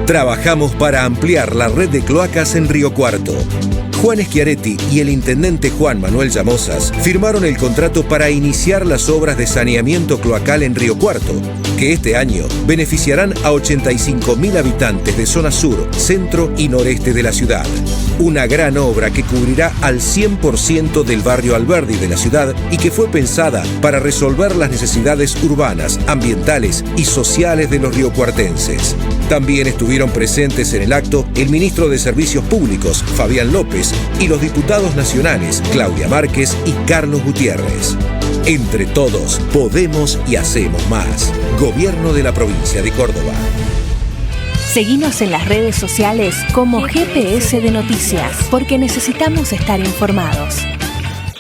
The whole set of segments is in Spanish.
Trabajamos para ampliar la red de cloacas en Río Cuarto. Juan Schiaretti y el intendente Juan Manuel Llamosas firmaron el contrato para iniciar las obras de saneamiento cloacal en Río Cuarto, que este año beneficiarán a 85.000 habitantes de zona sur, centro y noreste de la ciudad. Una gran obra que cubrirá al 100% del barrio Alberdi de la ciudad y que fue pensada para resolver las necesidades urbanas, ambientales y sociales de los riocuartenses. También estuvieron presentes en el acto el ministro de Servicios Públicos, Fabián López, y los diputados nacionales, Claudia Márquez y Carlos Gutiérrez. Entre todos, podemos y hacemos más. Gobierno de la provincia de Córdoba. Seguinos en las redes sociales como GPS de Noticias, porque necesitamos estar informados.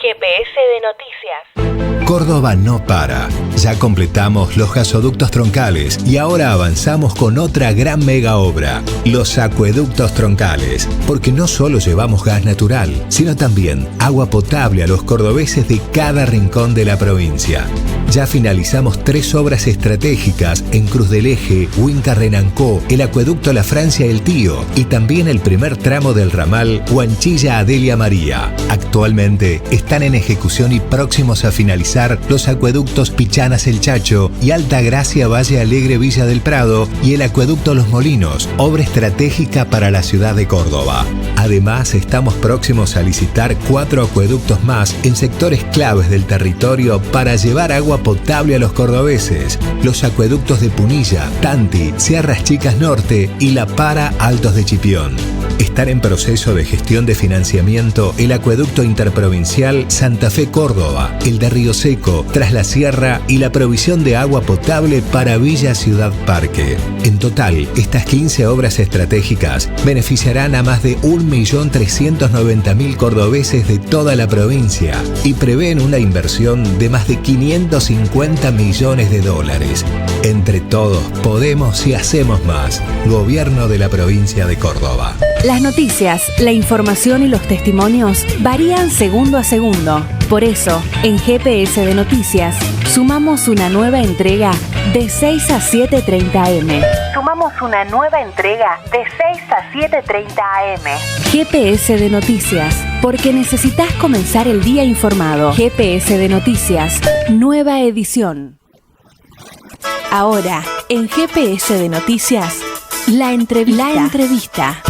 GPS de Noticias. Córdoba no para. Ya completamos los gasoductos troncales y ahora avanzamos con otra gran mega obra, los acueductos troncales, porque no solo llevamos gas natural, sino también agua potable a los cordobeses de cada rincón de la provincia. Ya finalizamos 3 obras estratégicas en Cruz del Eje, Huinca Renancó, el acueducto La Francia El Tío y también el primer tramo del ramal Huanchilla Adelia María. Actualmente están en ejecución y próximos a finalizar los acueductos Pichanas El Chacho y Alta Gracia Valle Alegre Villa del Prado y el acueducto Los Molinos, obra estratégica para la ciudad de Córdoba. Además, estamos próximos a licitar 4 acueductos más en sectores claves del territorio para llevar agua potable a los cordobeses: los acueductos de Punilla, Tanti, Sierras Chicas Norte y La Para Altos de Chipión. Están en proceso de gestión de financiamiento el acueducto interprovincial Santa Fe Córdoba, el de Río Seco, Tras la Sierra y la provisión de agua potable para Villa Ciudad Parque. En total, estas 15 obras estratégicas beneficiarán a más de 1.390.000 cordobeses de toda la provincia y prevén una inversión de más de 550 millones de dólares. Entre todos, podemos y hacemos más. Gobierno de la provincia de Córdoba. Las noticias, la información y los testimonios varían segundo a segundo. Por eso, en GPS de Noticias, sumamos una nueva entrega de 6 a 7:30 am. Sumamos una nueva entrega de 6 a 7:30 am. GPS de Noticias, porque necesitas comenzar el día informado. GPS de Noticias, nueva edición. Ahora, en GPS de Noticias, la entrevista.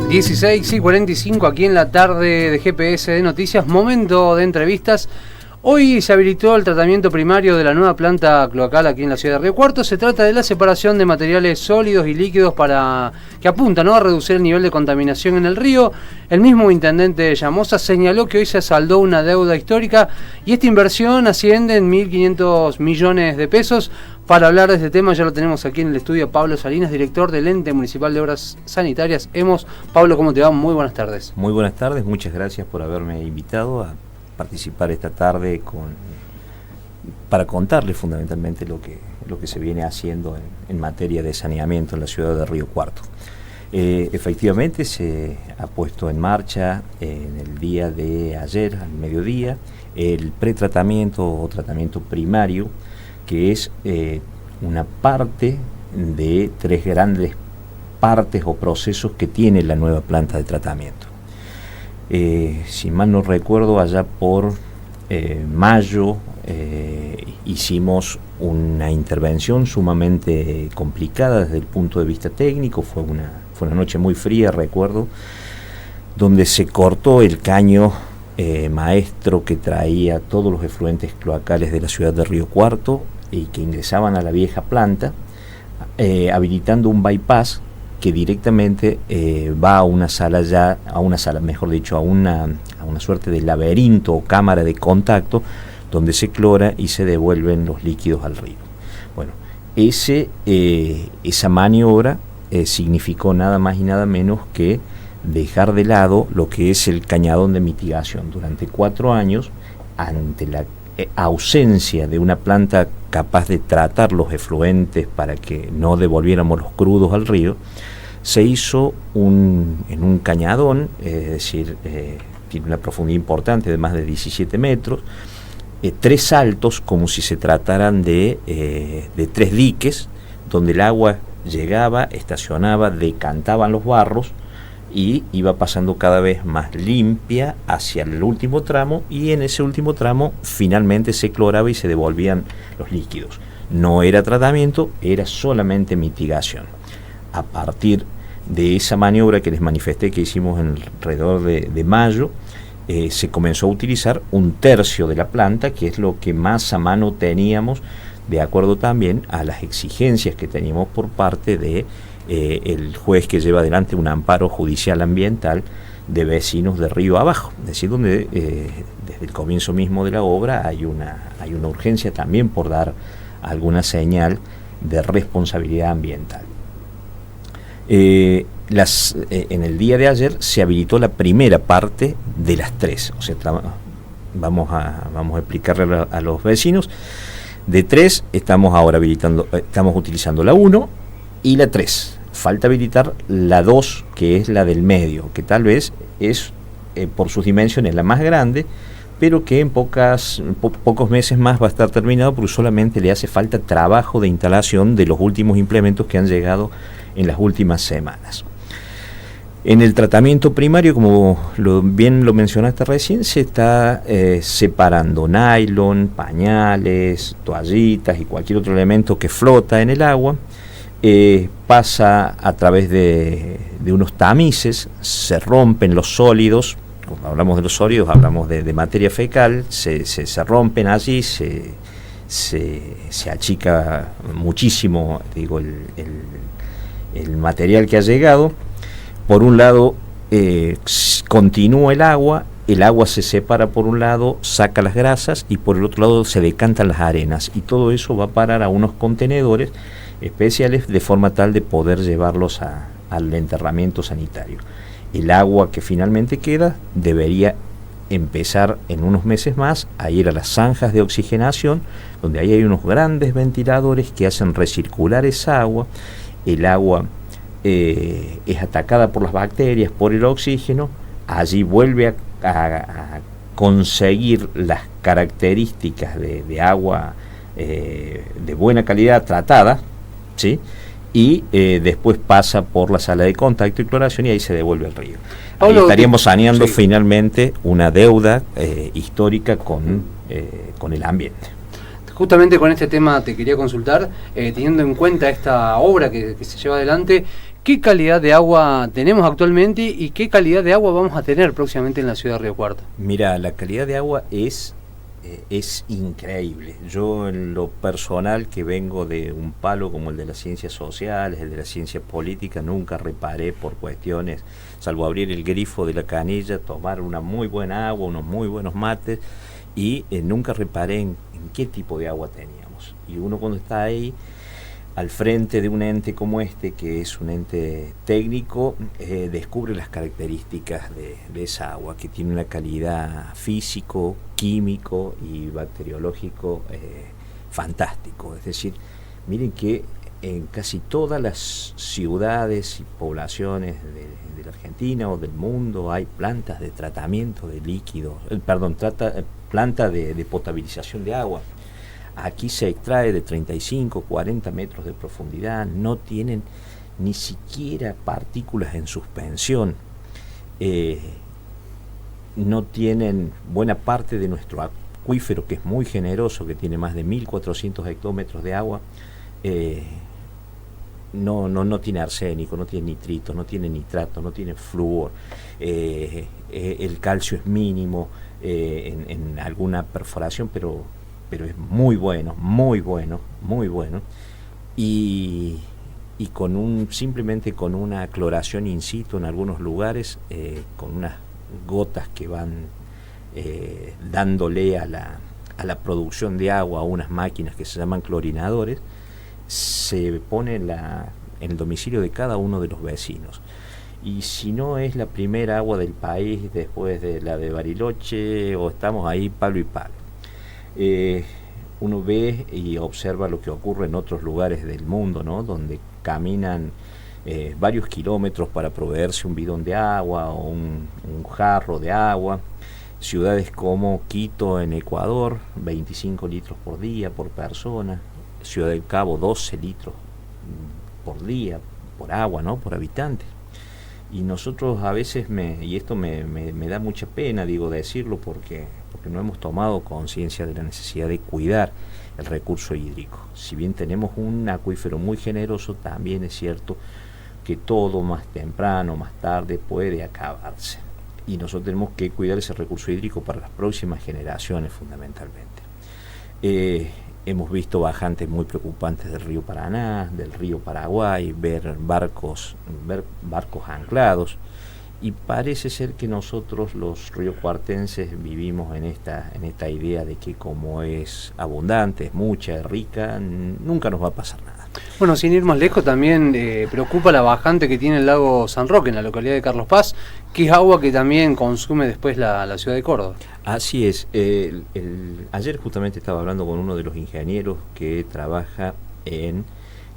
16:45 aquí en la tarde de GPS de Noticias, momento de entrevistas. Hoy se habilitó el tratamiento primario de la nueva planta cloacal aquí en la ciudad de Río Cuarto. Se trata de la separación de materiales sólidos y líquidos que apunta, ¿no?, a reducir el nivel de contaminación en el río. El mismo intendente Llamosas señaló que hoy se saldó una deuda histórica y esta inversión asciende en 1.500 millones de pesos. Para hablar de este tema ya lo tenemos aquí en el estudio Pablo Salinas, director del Ente Municipal de Obras Sanitarias, EMOS. Pablo, ¿cómo te va? Muy buenas tardes. Muy buenas tardes, muchas gracias por haberme invitado a participar esta tarde para contarles fundamentalmente lo que se viene haciendo en materia de saneamiento en la ciudad de Río Cuarto. Efectivamente se ha puesto en marcha en el día de ayer, al mediodía, el pretratamiento o tratamiento primario, que es una parte de 3 grandes partes o procesos que tiene la nueva planta de tratamiento. Si mal no recuerdo, allá por mayo hicimos una intervención sumamente complicada desde el punto de vista técnico. Fue una noche muy fría, recuerdo, donde se cortó el caño maestro que traía todos los efluentes cloacales de la ciudad de Río Cuarto y que ingresaban a la vieja planta, habilitando un bypass que directamente va a una suerte de laberinto o cámara de contacto donde se clora y se devuelven los líquidos al río. Bueno, esa maniobra significó nada más y nada menos que dejar de lado lo que es el cañadón de mitigación. Durante 4 años, ante la ausencia de una planta capaz de tratar los efluentes para que no devolviéramos los crudos al río, se hizo en un cañadón, es decir, tiene una profundidad importante de más de 17 metros, 3 saltos como si se trataran de 3 diques, donde el agua llegaba, estacionaba, decantaban los barros y iba pasando cada vez más limpia hacia el último tramo, y en ese último tramo finalmente se cloraba y se devolvían los líquidos. No era tratamiento, era solamente mitigación. A partir de esa maniobra que les manifesté que hicimos alrededor de mayo, se comenzó a utilizar 1/3 de la planta, que es lo que más a mano teníamos, de acuerdo también a las exigencias que teníamos por parte de el juez que lleva adelante un amparo judicial ambiental de vecinos de río abajo, es decir, donde desde el comienzo mismo de la obra hay una urgencia también por dar alguna señal de responsabilidad ambiental. En el día de ayer se habilitó la primera parte de las 3, o sea, vamos a explicarle a los vecinos. De 3 estamos utilizando la 1 y la 3. Falta habilitar la 2, que es la del medio, que tal vez es por sus dimensiones la más grande, pero que en pocos meses más va a estar terminado, porque solamente le hace falta trabajo de instalación de los últimos implementos que han llegado en las últimas semanas. En el tratamiento primario, como bien lo mencionaste recién, se está separando nylon, pañales, toallitas y cualquier otro elemento que flota en el agua. Pasa a través de unos tamices, se rompen los sólidos. Cuando hablamos de los sólidos, hablamos de materia fecal, se rompen allí, se achica muchísimo, digo, el material que ha llegado. Por un lado, continúa el agua se separa por un lado, saca las grasas, y por el otro lado se decantan las arenas, y todo eso va a parar a unos contenedores especiales de forma tal de poder llevarlos al enterramiento sanitario. El agua que finalmente queda debería empezar en unos meses más a ir a las zanjas de oxigenación, donde ahí hay unos grandes ventiladores que hacen recircular esa agua. El agua es atacada por las bacterias, por el oxígeno, allí vuelve a conseguir las características de agua de buena calidad tratada, ¿sí? Y después pasa por la sala de contacto y cloración, y ahí se devuelve al río. Ahí estaríamos saneando finalmente una deuda histórica con el ambiente. Justamente con este tema te quería consultar, teniendo en cuenta esta obra que se lleva adelante, ¿qué calidad de agua tenemos actualmente y qué calidad de agua vamos a tener próximamente en la ciudad de Río Cuarto? Mira, la calidad de agua es increíble. Yo, en lo personal, que vengo de un palo como el de las ciencias sociales, el de la ciencia política, nunca reparé por cuestiones, salvo abrir el grifo de la canilla, tomar una muy buena agua, unos muy buenos mates, y nunca reparé en qué tipo de agua teníamos. Y uno, cuando está ahí al frente de un ente como este, que es un ente técnico, descubre las características de esa agua, que tiene una calidad físico, químico y bacteriológico fantástico. Es decir, miren que en casi todas las ciudades y poblaciones de la Argentina o del mundo hay plantas de tratamiento de líquidos, planta de potabilización de agua. Aquí se extrae de 35, 40 metros de profundidad, no tienen ni siquiera partículas en suspensión, no tienen buena parte de nuestro acuífero, que es muy generoso, que tiene más de 1.400 hectómetros de agua, no tiene arsénico, no tiene nitrito, no tiene nitrato, no tiene flúor, el calcio es mínimo en alguna perforación, pero es muy bueno, y simplemente con una cloración in situ en algunos lugares, con unas gotas que van dándole a la producción de agua a unas máquinas que se llaman clorinadores, se pone en el domicilio de cada uno de los vecinos. Y si no es la primera agua del país después de la de Bariloche, o estamos ahí palo y palo. Uno ve y observa lo que ocurre en otros lugares del mundo, ¿no? Donde caminan varios kilómetros para proveerse un bidón de agua o un jarro de agua. Ciudades como Quito en Ecuador, 25 litros por día por persona. Ciudad del Cabo, 12 litros por día por agua, ¿no? Por habitante. Y nosotros a veces, y esto me da mucha pena, digo, decirlo, porque no hemos tomado conciencia de la necesidad de cuidar el recurso hídrico. Si bien tenemos un acuífero muy generoso, también es cierto que todo más temprano, más tarde puede acabarse. Y nosotros tenemos que cuidar ese recurso hídrico para las próximas generaciones fundamentalmente. Hemos visto bajantes muy preocupantes del río Paraná, del río Paraguay, ver barcos anclados, y parece ser que nosotros los riocuartenses vivimos en esta idea de que como es abundante, es mucha, es rica, nunca nos va a pasar nada. Bueno, sin ir más lejos, también preocupa la bajante que tiene el lago San Roque en la localidad de Carlos Paz, que es agua que también consume después la ciudad de Córdoba. Así es. Ayer justamente estaba hablando con uno de los ingenieros que trabaja en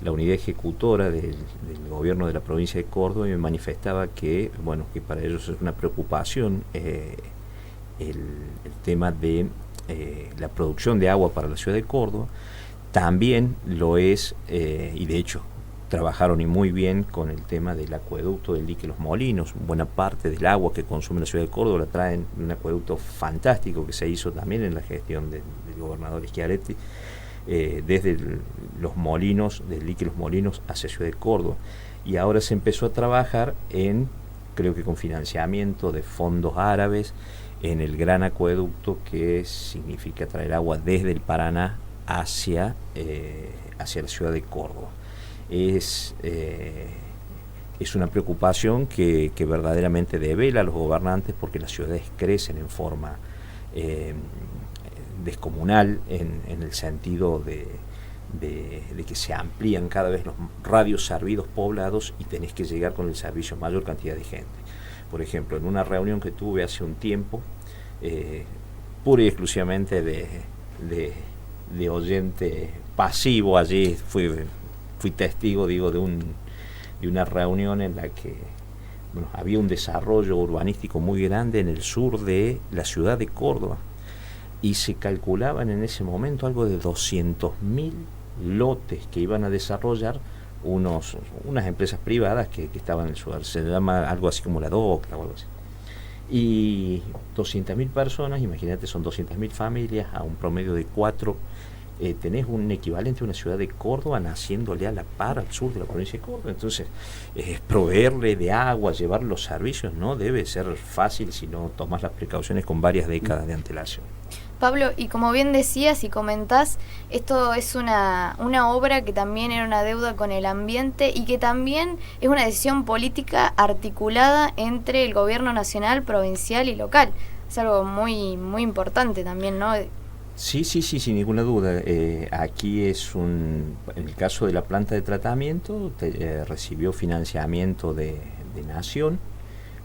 la unidad ejecutora del gobierno de la provincia de Córdoba, y me manifestaba que para ellos es una preocupación el tema de la producción de agua para la ciudad de Córdoba. También lo es, y de hecho trabajaron y muy bien con el tema del acueducto del dique Los Molinos. Buena parte del agua que consume la ciudad de Córdoba la traen de un acueducto fantástico que se hizo también en la gestión del gobernador Schiaretti, desde los molinos, del dique Los Molinos hacia Ciudad de Córdoba. Y ahora se empezó a trabajar creo que con financiamiento de fondos árabes, en el gran acueducto que significa traer agua desde el Paraná hacia la ciudad de Córdoba. Es una preocupación que verdaderamente devela a los gobernantes, porque las ciudades crecen en forma descomunal en el sentido de que se amplían cada vez los radios servidos poblados y tenés que llegar con el servicio a mayor cantidad de gente. Por ejemplo, en una reunión que tuve hace un tiempo, pura y exclusivamente de oyente pasivo, allí fui testigo, de una reunión en la que había un desarrollo urbanístico muy grande en el sur de la ciudad de Córdoba, y se calculaban en ese momento algo de 200.000 lotes que iban a desarrollar unas empresas privadas que estaban en el sur. Se llama algo así como la DOCLA o algo así. Y 200.000 personas, imagínate, son 200.000 familias a un promedio de 4. Tenés un equivalente a una ciudad de Córdoba naciéndole a la par al sur de la provincia de Córdoba. Entonces, proveerle de agua, llevar los servicios, no debe ser fácil si no tomas las precauciones con varias décadas de antelación. Pablo, y como bien decías y comentás, esto es una obra que también era una deuda con el ambiente y que también es una decisión política articulada entre el gobierno nacional, provincial y local. Es algo muy, muy importante también, ¿no? Sí, sin ninguna duda. Aquí en el caso de la planta de tratamiento, recibió financiamiento de Nación.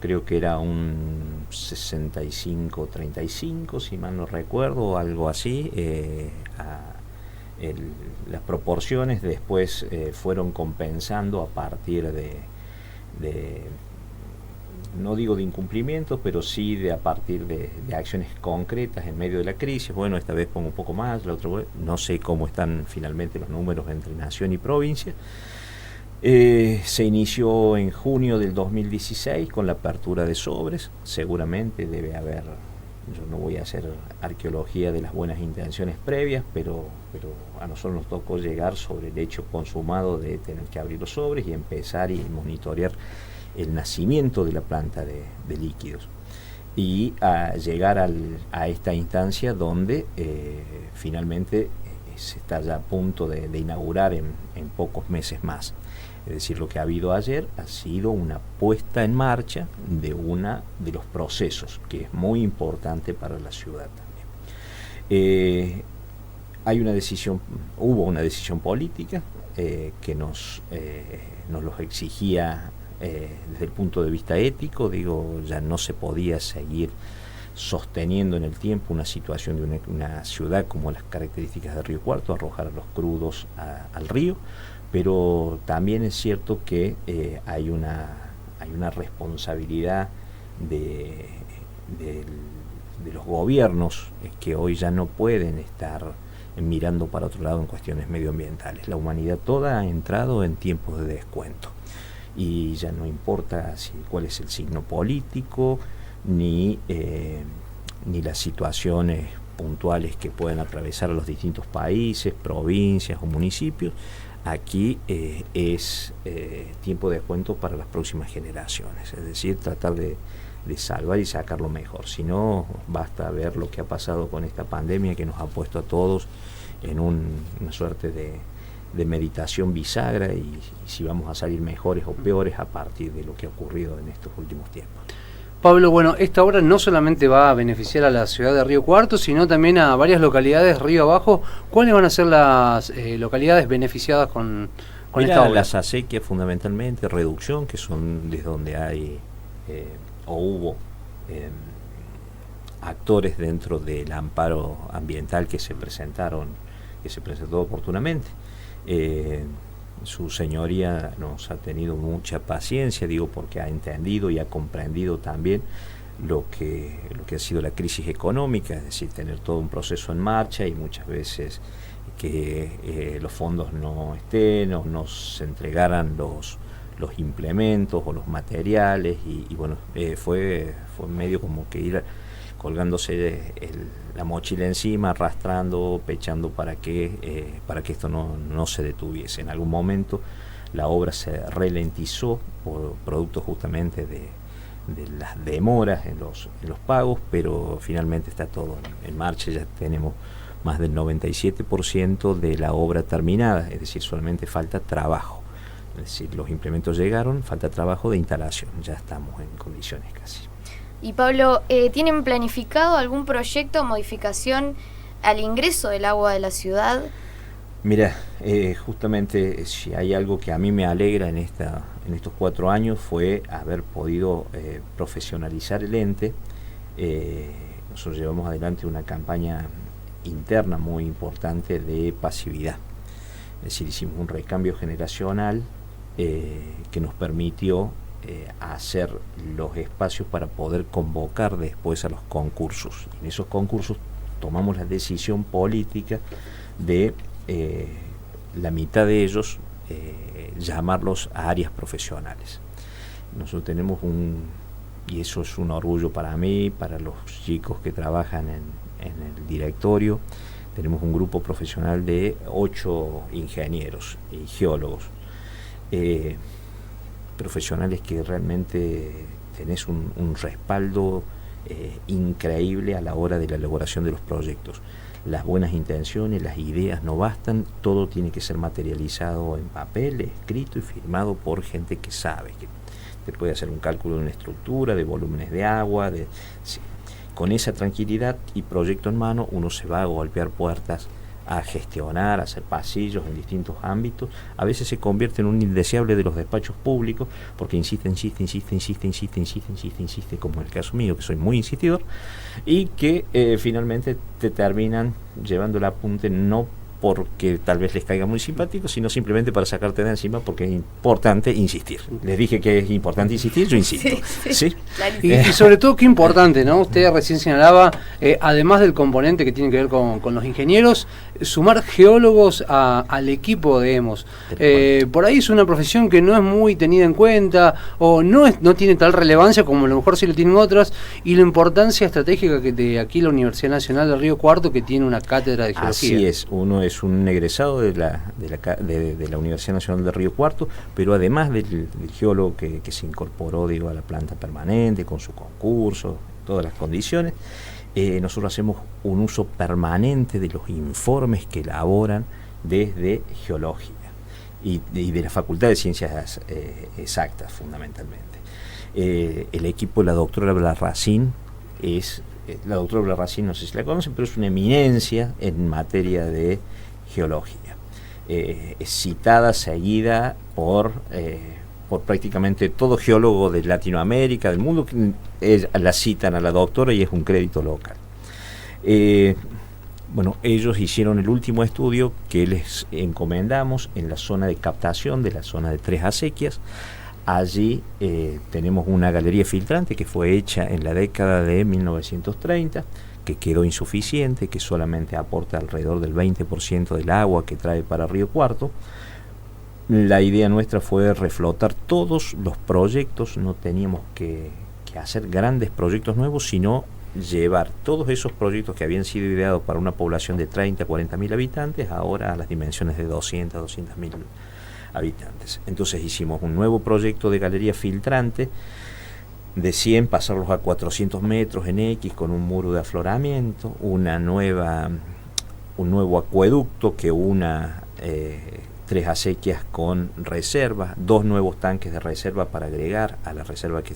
Creo que era un 65-35, si mal no recuerdo, algo así. Las proporciones después fueron compensando a partir de no digo de incumplimientos, pero sí a partir de acciones concretas en medio de la crisis. Bueno, esta vez pongo un poco más, la otra vez no sé cómo están finalmente los números entre nación y provincia. Se inició en junio del 2016 con la apertura de sobres. Seguramente debe haber, yo no voy a hacer arqueología de las buenas intenciones previas, pero a nosotros nos tocó llegar sobre el hecho consumado de tener que abrir los sobres y empezar y monitorear el nacimiento de la planta de líquidos, y a llegar a esta instancia donde finalmente se está ya a punto de inaugurar en pocos meses más. Es decir, lo que ha habido ayer ha sido una puesta en marcha de los procesos, que es muy importante para la ciudad también. Hubo una decisión política que nos los exigía desde el punto de vista ético. Ya no se podía seguir sosteniendo en el tiempo una situación de una ciudad como las características de Río Cuarto, arrojar a los crudos al río, pero también es cierto que hay una responsabilidad de los gobiernos que hoy ya no pueden estar mirando para otro lado en cuestiones medioambientales. La humanidad toda ha entrado en tiempos de descuento y ya no importa cuál es el signo político ni las situaciones puntuales que pueden atravesar a los distintos países, provincias o municipios. Aquí es tiempo de descuento para las próximas generaciones, es decir, tratar de salvar y sacar lo mejor. Si no, basta ver lo que ha pasado con esta pandemia que nos ha puesto a todos en una suerte de meditación bisagra y si vamos a salir mejores o peores a partir de lo que ha ocurrido en estos últimos tiempos. Pablo, bueno, esta obra no solamente va a beneficiar a la ciudad de Río Cuarto, sino también a varias localidades río abajo. ¿Cuáles van a ser las localidades beneficiadas con esta obra? Las acequias fundamentalmente, Reducción, que son desde donde hay o hubo actores dentro del amparo ambiental que se presentó oportunamente. Su señoría nos ha tenido mucha paciencia, digo, porque ha entendido y ha comprendido también lo que ha sido la crisis económica, es decir, tener todo un proceso en marcha y muchas veces que los fondos no estén o no se entregaran los implementos o los materiales y bueno, fue medio como que ir colgándose la mochila encima, arrastrando, pechando para que esto no se detuviese. En algún momento la obra se ralentizó por producto justamente de las demoras en los pagos, pero finalmente está todo en marcha. Ya tenemos más del 97% de la obra terminada, es decir, solamente falta trabajo. Es decir, los implementos llegaron, falta trabajo de instalación, ya estamos en condiciones casi. Y Pablo, ¿tienen planificado algún proyecto o modificación al ingreso del agua de la ciudad? Mira, justamente si hay algo que a mí me alegra en estos 4 años fue haber podido profesionalizar el ente. Nosotros llevamos adelante una campaña interna muy importante de pasividad. Es decir, hicimos un recambio generacional que nos permitió hacer los espacios para poder convocar después a los concursos. En esos concursos tomamos la decisión política de la mitad de ellos llamarlos a áreas profesionales. Nosotros tenemos y eso es un orgullo para mí, para los chicos que trabajan en el directorio, tenemos un grupo profesional de 8 ingenieros y geólogos, profesionales que realmente tenés un respaldo increíble a la hora de la elaboración de los proyectos. Las buenas intenciones, las ideas no bastan, todo tiene que ser materializado en papel, escrito y firmado por gente que sabe, que te puede hacer un cálculo de una estructura, de volúmenes de agua, sí. Con esa tranquilidad y proyecto en mano uno se va a golpear puertas, a gestionar, a hacer pasillos en distintos ámbitos. A veces se convierte en un indeseable de los despachos públicos porque insiste, como en el caso mío, que soy muy insistidor, y que finalmente te terminan llevando el apunte no porque tal vez les caiga muy simpático, sino simplemente para sacarte de encima porque es importante insistir. Les dije que es importante insistir, yo insisto. ¿Sí? Y sobre todo, qué importante, ¿no? Usted recién señalaba, además del componente que tiene que ver con los ingenieros, sumar geólogos al equipo de EMOS. Por ahí es una profesión que no es muy tenida en cuenta o no tiene tal relevancia como a lo mejor sí lo tienen otras, y la importancia estratégica que de aquí la Universidad Nacional de Río Cuarto, que tiene una cátedra de geología. Así es, uno es un egresado de la Universidad Nacional de Río Cuarto, pero además del geólogo que se incorporó, digo, a la planta permanente con su concurso, todas las condiciones, nosotros hacemos un uso permanente de los informes que elaboran desde geología y de la Facultad de Ciencias Exactas fundamentalmente. El equipo de la doctora Blarracín la doctora Blarracín, no sé si la conocen, pero es una eminencia en materia de geología. Es citada, seguida por por prácticamente todo geólogo de Latinoamérica, del mundo, que la citan a la doctora y es un crédito local. Bueno, ellos hicieron el último estudio que les encomendamos en la zona de captación de la zona de Tres Acequias. Allí tenemos una galería filtrante que fue hecha en la década de 1930, que quedó insuficiente, que solamente aporta alrededor del 20% del agua que trae para Río Cuarto. La idea nuestra fue reflotar todos los proyectos, no teníamos que hacer grandes proyectos nuevos, sino llevar todos esos proyectos que habían sido ideados para una población de 30, 40 mil habitantes, ahora a las dimensiones de 200 mil habitantes. Entonces hicimos un nuevo proyecto de galería filtrante, de 100 pasarlos a 400 metros en X con un muro de afloramiento, un nuevo acueducto que una Tres Acequias con reserva, 2 nuevos tanques de reserva para agregar a la reserva que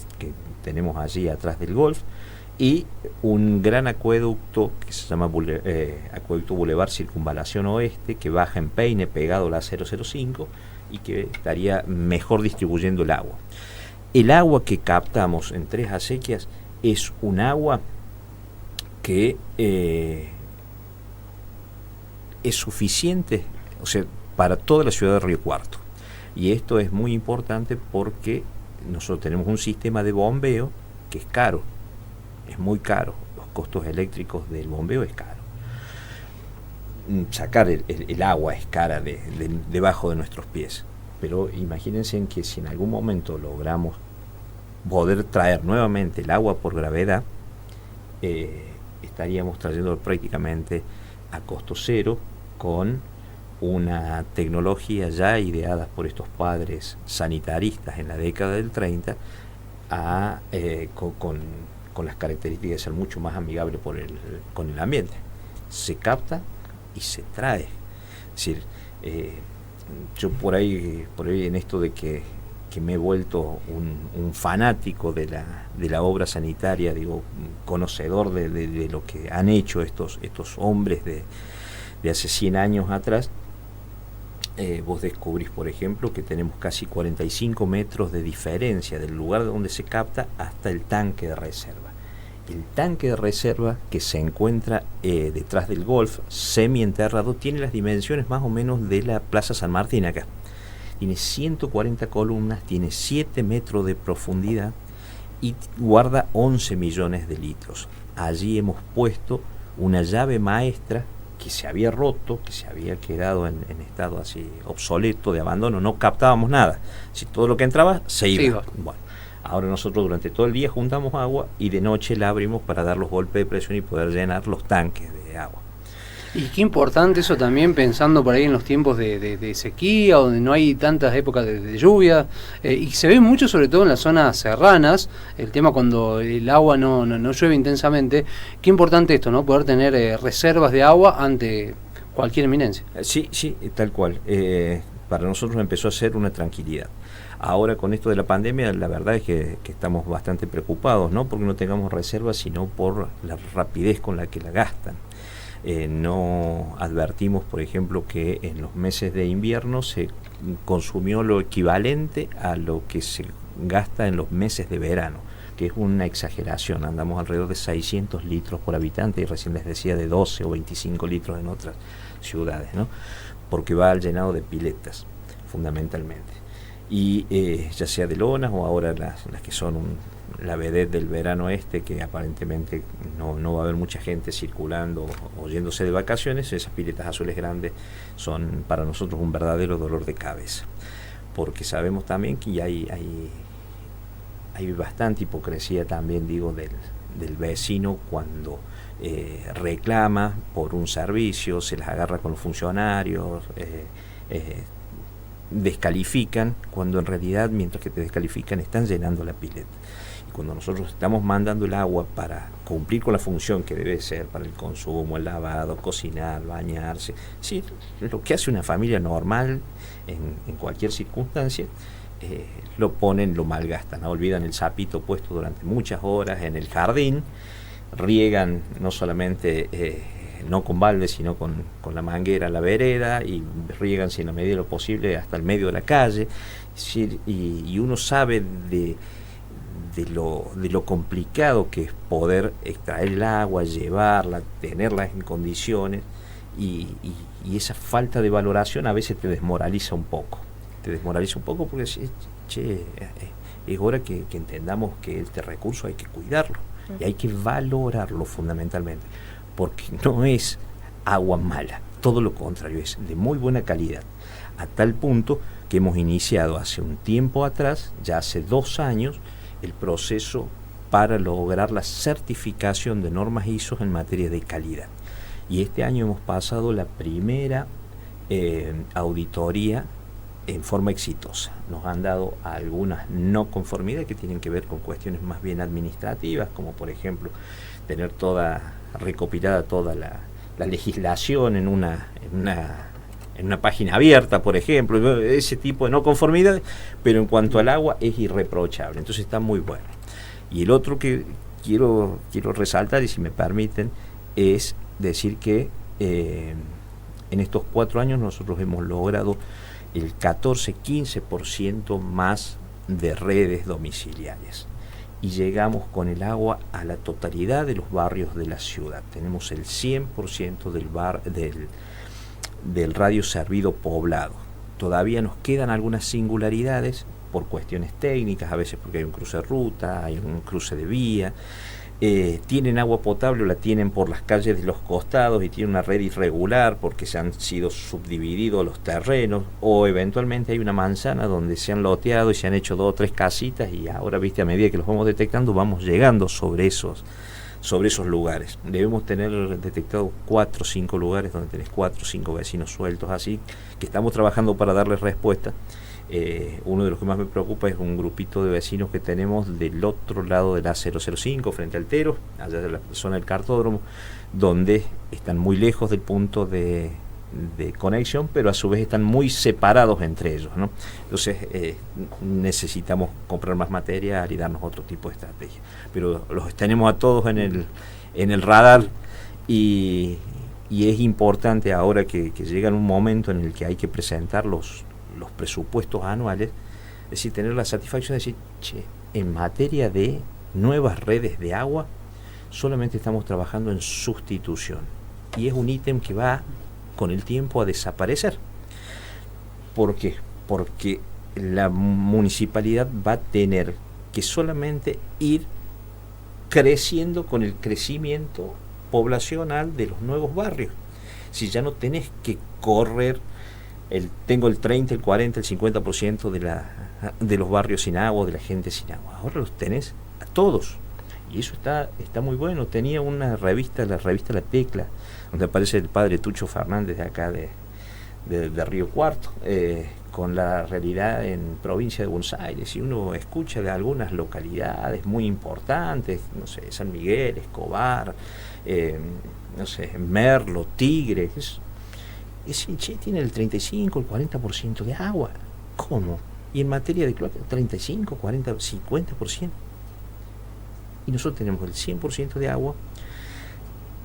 tenemos allí atrás del golf, y un gran acueducto que se llama Acueducto Boulevard Circunvalación Oeste, que baja en Peine pegado a la 005 y que estaría mejor distribuyendo el agua. El agua que captamos en Tres Acequias es un agua que es suficiente, o sea, para toda la ciudad de Río Cuarto. Y esto es muy importante porque nosotros tenemos un sistema de bombeo que es caro, es muy caro. Los costos eléctricos del bombeo es caro. Sacar el agua es cara debajo de nuestros pies. Pero imagínense en que si en algún momento logramos poder traer nuevamente el agua por gravedad, estaríamos trayendo prácticamente a costo cero, con una tecnología ya ideada por estos padres sanitaristas en la década del 30 con las características de ser mucho más amigable con el ambiente. Se capta y se trae. Es decir, yo por ahí en esto de que me he vuelto un fanático de la obra sanitaria, digo, conocedor de lo que han hecho estos hombres de hace 100 años atrás. Vos descubrís, por ejemplo, que tenemos casi 45 metros de diferencia del lugar donde se capta hasta el tanque de reserva. El tanque de reserva, que se encuentra detrás del golf, semi-enterrado, tiene las dimensiones más o menos de la Plaza San Martín acá. Tiene 140 columnas, tiene 7 metros de profundidad y guarda 11 millones de litros. Allí hemos puesto una llave maestra que se había roto, que se había quedado en estado así obsoleto, de abandono, no captábamos nada. Si todo lo que entraba se iba. Bueno, ahora nosotros durante todo el día juntamos agua y de noche la abrimos para dar los golpes de presión y poder llenar los tanques de agua. Y qué importante eso también, pensando por ahí en los tiempos de sequía, donde no hay tantas épocas de lluvia, y se ve mucho sobre todo en las zonas serranas, el tema cuando el agua no llueve intensamente. Qué importante esto, ¿no? Poder tener reservas de agua ante cualquier eminencia. Sí, tal cual. Para nosotros empezó a ser una tranquilidad. Ahora con esto de la pandemia, la verdad es que estamos bastante preocupados, no porque no tengamos reservas, sino por la rapidez con la que la gastan. No advertimos, por ejemplo, que en los meses de invierno se consumió lo equivalente a lo que se gasta en los meses de verano, que es una exageración. Andamos alrededor de 600 litros por habitante, y recién les decía de 12 o 25 litros en otras ciudades, ¿no? Porque va al llenado de piletas, fundamentalmente. Y ya sea de lonas o ahora las que son la vedette del verano que aparentemente no va a haber mucha gente circulando o yéndose de vacaciones, esas piletas azules grandes son para nosotros un verdadero dolor de cabeza, porque sabemos también que hay bastante hipocresía también, digo, del vecino cuando reclama por un servicio, se las agarra con los funcionarios, descalifican, cuando en realidad mientras que te descalifican están llenando la pileta. Y cuando nosotros estamos mandando el agua para cumplir con la función que debe ser para el consumo, el lavado, cocinar, bañarse, sí, lo que hace una familia normal en cualquier circunstancia, lo ponen, lo malgastan, ¿no? Olvidan el sapito puesto durante muchas horas en el jardín, riegan no solamente no con balde, sino con la manguera a la vereda, y riegan, si en la medida de lo posible, hasta el medio de la calle. Es decir, y uno sabe de lo complicado que es poder extraer el agua, llevarla, tenerla en condiciones, y esa falta de valoración a veces te desmoraliza un poco. Porque es hora que entendamos que este recurso hay que cuidarlo y hay que valorarlo fundamentalmente, porque no es agua mala, todo lo contrario, es de muy buena calidad, a tal punto que hemos iniciado hace un tiempo atrás, ya hace 2 años, el proceso para lograr la certificación de normas ISO en materia de calidad. Y este año hemos pasado la primera auditoría en forma exitosa. Nos han dado algunas no conformidades que tienen que ver con cuestiones más bien administrativas, como por ejemplo tener recopilada toda la legislación en una página abierta, por ejemplo, ese tipo de no conformidades, pero en cuanto al agua es irreprochable, entonces está muy bueno. Y el otro que quiero resaltar, y si me permiten, es decir que en estos 4 años nosotros hemos logrado el 14-15% más de redes domiciliarias, y llegamos con el agua a la totalidad de los barrios de la ciudad. Tenemos el 100% del radio servido poblado. Todavía nos quedan algunas singularidades por cuestiones técnicas, a veces porque hay un cruce de ruta, hay un cruce de vía. Tienen agua potable o la tienen por las calles de los costados y tienen una red irregular porque se han sido subdivididos los terrenos, o eventualmente hay una manzana donde se han loteado y se han hecho 2 o 3 casitas, y ahora, viste, a medida que los vamos detectando vamos llegando sobre esos lugares. Debemos tener detectado 4 o 5 lugares donde tenés 4 o 5 vecinos sueltos, así que estamos trabajando para darles respuesta. Uno de los que más me preocupa es un grupito de vecinos que tenemos del otro lado de la 005, frente al Tero, allá de la zona del cartódromo, donde están muy lejos del punto de conexión, pero a su vez están muy separados entre ellos, ¿no? Entonces necesitamos comprar más material y darnos otro tipo de estrategia, pero los tenemos a todos en el radar, y es importante ahora que llega un momento en el que hay que presentar los presupuestos anuales, es decir, tener la satisfacción de decir, en materia de nuevas redes de agua solamente estamos trabajando en sustitución, y es un ítem que va con el tiempo a desaparecer. ¿Por qué? Porque la municipalidad va a tener que solamente ir creciendo con el crecimiento poblacional de los nuevos barrios. Si ya no tenés que correr tengo el 30, el 40, el 50% de los barrios sin agua, de la gente sin agua. Ahora los tenés a todos. Y eso está muy bueno. Tenía una revista, la revista La Tecla, donde aparece el padre Tucho Fernández de acá de Río Cuarto, con la realidad en provincia de Buenos Aires. Y uno escucha de algunas localidades muy importantes, no sé, San Miguel, Escobar, no sé, Merlo, Tigre. Tiene el 35, el 40% de agua. ¿Cómo? Y en materia de cloaca, 35, 40, 50%. Y nosotros tenemos el 100% de agua.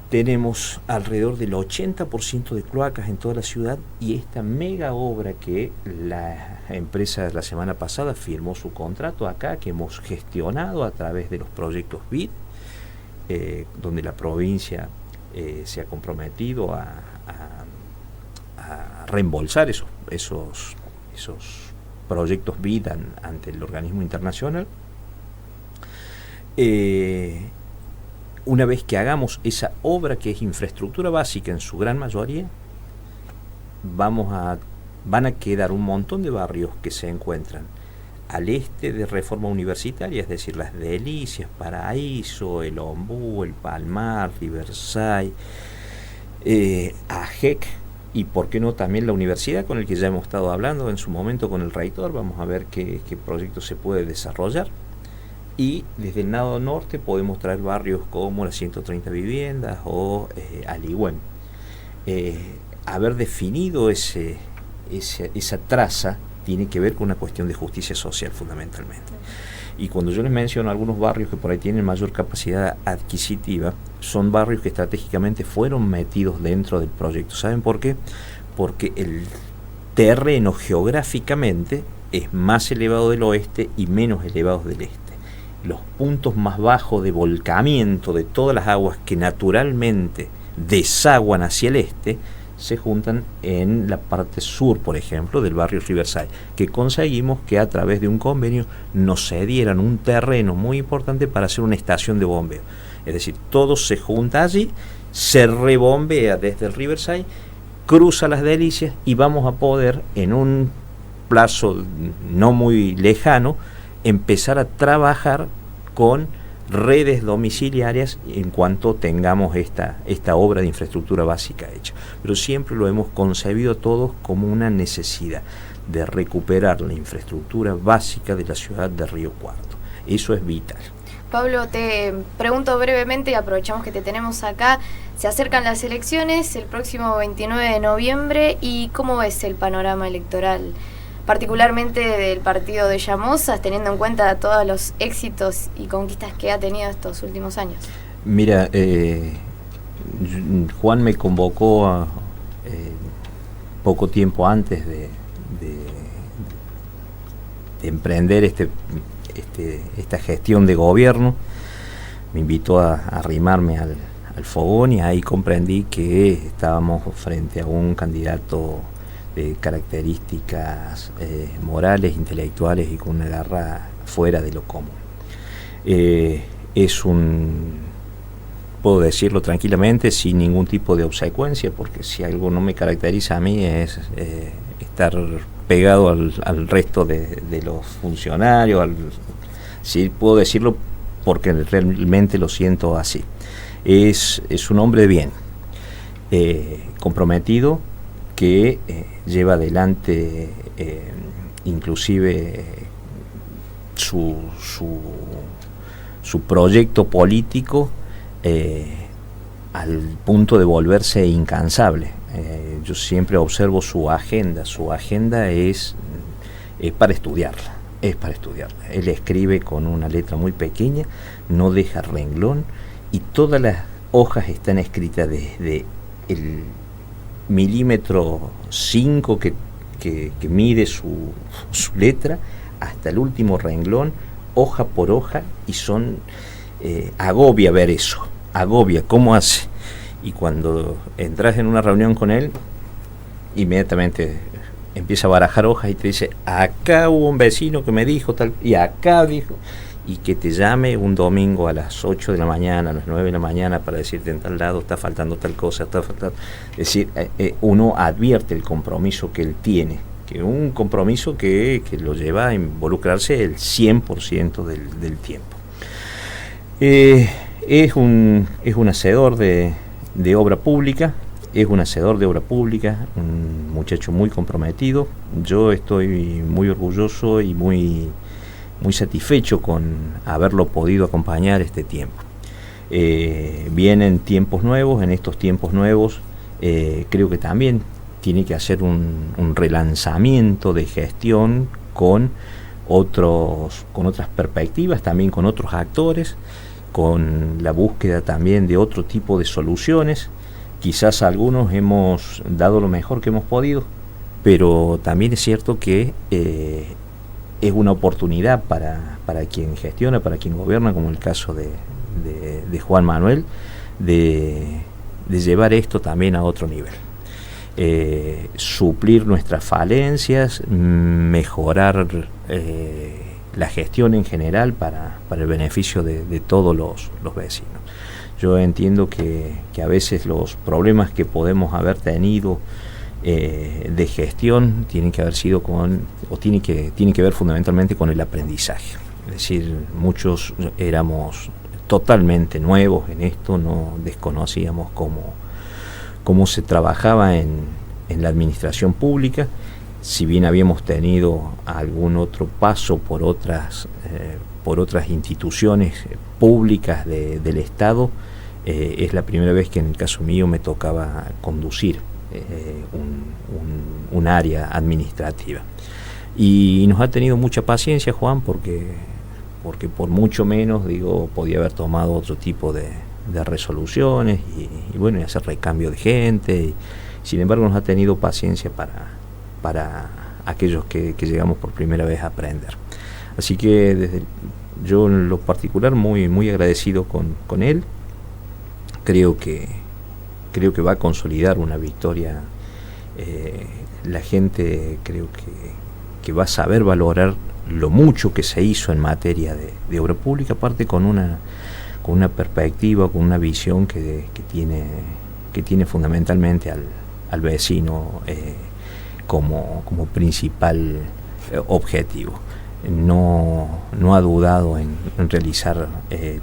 Tenemos alrededor del 80% de cloacas en toda la ciudad, y esta mega obra que la empresa la semana pasada firmó su contrato acá, que hemos gestionado a través de los proyectos BID, donde la provincia se ha comprometido a reembolsar esos proyectos BID ante el organismo internacional. Una vez que hagamos esa obra, que es infraestructura básica en su gran mayoría, van a quedar un montón de barrios que se encuentran al este de Reforma Universitaria, es decir, Las Delicias, Paraíso, El Ombú, El Palmar, Riverside, AGEC, y por qué no también la universidad, con el que ya hemos estado hablando en su momento con el rector. Vamos a ver qué proyecto se puede desarrollar. Y desde el lado norte podemos traer barrios como las 130 viviendas o Aligüen. Haber definido esa traza tiene que ver con una cuestión de justicia social fundamentalmente. Y cuando yo les menciono algunos barrios que por ahí tienen mayor capacidad adquisitiva, son barrios que estratégicamente fueron metidos dentro del proyecto. ¿Saben por qué? Porque el terreno geográficamente es más elevado del oeste y menos elevado del este. Los puntos más bajos de volcamiento de todas las aguas que naturalmente desaguan hacia el este se juntan en la parte sur, por ejemplo, del barrio Riverside, que conseguimos que a través de un convenio nos cedieran un terreno muy importante para hacer una estación de bombeo. Es decir, todo se junta allí, se rebombea desde el Riverside, cruza Las Delicias y vamos a poder en un plazo no muy lejano empezar a trabajar con redes domiciliarias en cuanto tengamos esta obra de infraestructura básica hecha. Pero siempre lo hemos concebido todos como una necesidad de recuperar la infraestructura básica de la ciudad de Río Cuarto. Eso es vital. Pablo, te pregunto brevemente, aprovechamos que te tenemos acá, se acercan las elecciones el próximo 29 de noviembre y ¿cómo ves el panorama electoral? Particularmente del partido de Llamosas, teniendo en cuenta todos los éxitos y conquistas que ha tenido estos últimos años. Mira, Juan me convocó poco tiempo antes de emprender esta gestión de gobierno. Me invitó a arrimarme al fogón y ahí comprendí que estábamos frente a un candidato de características morales, intelectuales y con una garra fuera de lo común. Puedo decirlo tranquilamente, sin ningún tipo de obsecuencia, porque si algo no me caracteriza a mí es estar pegado al resto de los funcionarios. Sí, puedo decirlo porque realmente lo siento así. Es un hombre de bien, comprometido, que lleva adelante inclusive su proyecto político al punto de volverse incansable. Yo siempre observo su agenda es para estudiarla, Él escribe con una letra muy pequeña, no deja renglón y todas las hojas están escritas desde el milímetro 5 que mide su letra hasta el último renglón, hoja por hoja, y son agobia ver eso, agobia cómo hace. Y cuando entras en una reunión con él, inmediatamente empieza a barajar hojas y te dice: acá hubo un vecino que me dijo tal, y acá dijo, y que te llame un domingo a las 8 de la mañana, a las 9 de la mañana para decirte en tal lado está faltando tal cosa, está faltando. Es decir, uno advierte el compromiso que él tiene, que un compromiso que lo lleva a involucrarse el 100% del tiempo. Es un hacedor de obra pública, un muchacho muy comprometido. Yo estoy muy orgulloso y muy satisfecho con haberlo podido acompañar este tiempo. Vienen tiempos nuevos, en estos tiempos nuevos creo que también tiene que hacer un relanzamiento de gestión con otras perspectivas, también con otros actores, con la búsqueda también de otro tipo de soluciones. Quizás algunos hemos dado lo mejor que hemos podido, pero también es cierto que es una oportunidad para quien gestiona, para quien gobierna, como el caso de Juan Manuel, de llevar esto también a otro nivel. Suplir nuestras falencias, mejorar la gestión en general para el beneficio de todos los vecinos. Yo entiendo que a veces los problemas que podemos haber tenido de gestión tienen que haber sido tienen que ver fundamentalmente con el aprendizaje. Es decir, muchos éramos totalmente nuevos en esto, no desconocíamos cómo se trabajaba en la administración pública. Si bien habíamos tenido algún otro paso por otras instituciones públicas del Estado, es la primera vez que en el caso mío me tocaba conducir un área administrativa. Y nos ha tenido mucha paciencia, Juan, porque por mucho menos, podía haber tomado otro tipo de resoluciones y bueno, y hacer recambio de gente. Sin embargo, nos ha tenido paciencia para aquellos que llegamos por primera vez a aprender. Así que yo en lo particular muy, muy agradecido con él. Creo que va a consolidar una victoria. La gente creo que va a saber valorar lo mucho que se hizo en materia de obra pública, aparte con una perspectiva, con una visión que tiene fundamentalmente al vecino como principal objetivo. No ha dudado en realizar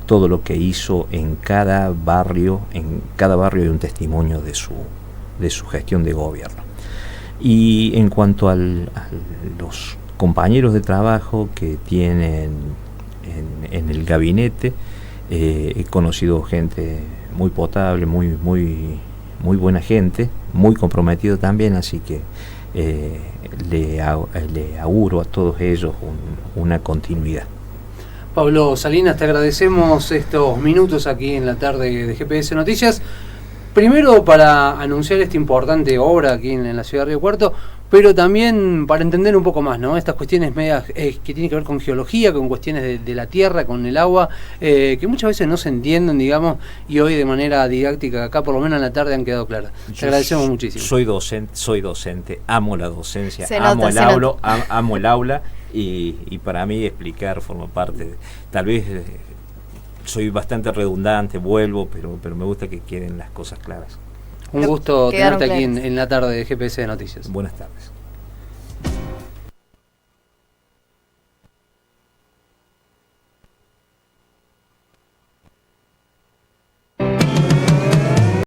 todo lo que hizo en cada barrio. En cada barrio hay un testimonio de su gestión de gobierno. Y en cuanto a los compañeros de trabajo que tienen en el gabinete, he conocido gente muy potable, muy buena gente, muy comprometida también, así que le auguro a todos ellos una continuidad. Pablo Salinas, te agradecemos estos minutos aquí en la tarde de GPS Noticias. Primero para anunciar esta importante obra aquí en la ciudad de Río Cuarto, pero también para entender un poco más, ¿no? Estas cuestiones medias que tienen que ver con geología, con cuestiones de la tierra, con el agua, que muchas veces no se entienden, digamos, y hoy de manera didáctica, acá por lo menos en la tarde han quedado claras. Te agradecemos muchísimo. Soy docente, amo la docencia, amo el aula y para mí explicar forma parte, tal vez soy bastante redundante, vuelvo, pero me gusta que queden las cosas claras. Un gusto tenerte aquí en la tarde de GPS de Noticias. Buenas tardes.